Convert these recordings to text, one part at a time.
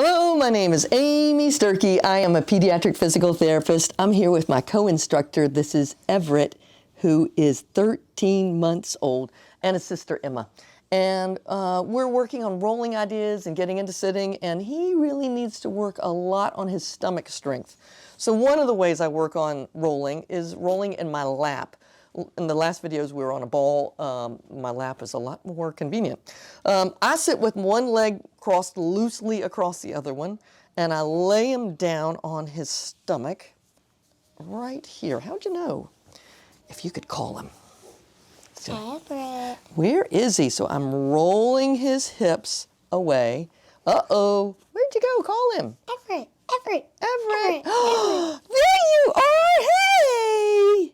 Hello, my name is Amy Sturkey. I am a pediatric physical therapist. I'm here with my co-instructor. This is Everett, who is 13 months old, and his sister Emma. And we're working on rolling ideas and getting into sitting, and he really needs to work a lot on his stomach strength. So one of the ways I work on rolling is rolling in my lap. In the last videos, we were on a ball. My lap is a lot more convenient. I sit with one leg crossed loosely across the other one, and I lay him down on his stomach right here. How'd you know? If you could call him. So, Everett. where is he? So I'm rolling his hips away. Uh-oh. Where'd you go? Call him. Everett. Everett. Everett. Everett. There you are. Hey!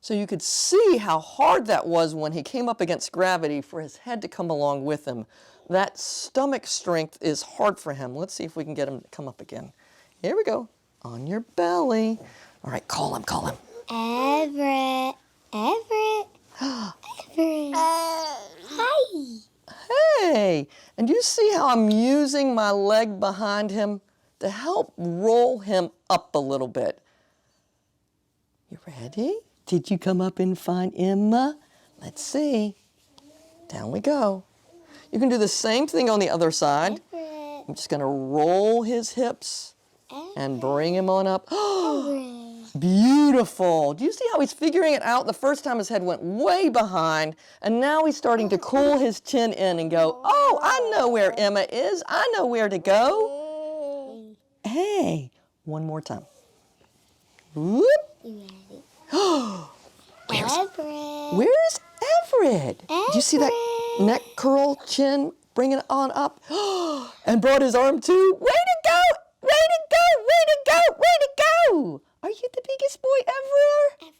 So you could see how hard that was when he came up against gravity for his head to come along with him. That stomach strength is hard for him. Let's see if we can get him to come up again. Here we go. On your belly. All right, call him, call him. Everett. Everett. Everett. Hi. Hey, and you see how I'm using my leg behind him to help roll him up a little bit. You ready? Did you come up and find Emma? Let's see. Down we go. You can do the same thing on the other side. Everett. I'm just going to roll his hips and bring him on up. Everett. Beautiful. Do you see how he's figuring it out? The first time his head went way behind, and now he's starting to cool his chin in and go, oh, I know where Emma is. I know where to go. Hey, one more time. Whoop. You ready? Where's, Everett. where's Everett? Do you see that neck curl, chin, bringing it on up? And brought his arm too. Way to go! Way to go! Way to go! Way to go! Are you the biggest boy ever?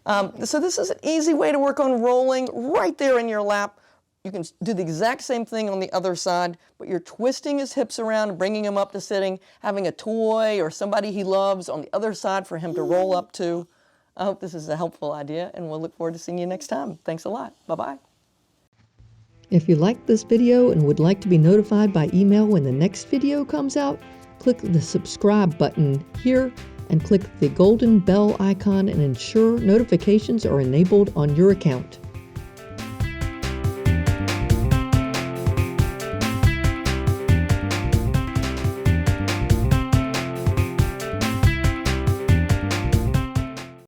Everett. So this is an easy way to work on rolling right there in your lap. You can do the exact same thing on the other side, but you're twisting his hips around and bringing him up to sitting, having a toy or somebody he loves on the other side for him to roll up to. I hope this is a helpful idea, and we'll look forward to seeing you next time. Thanks a lot. Bye-bye. If you liked this video and would like to be notified by email when the next video comes out, click the subscribe button here and click the golden bell icon and ensure notifications are enabled on your account.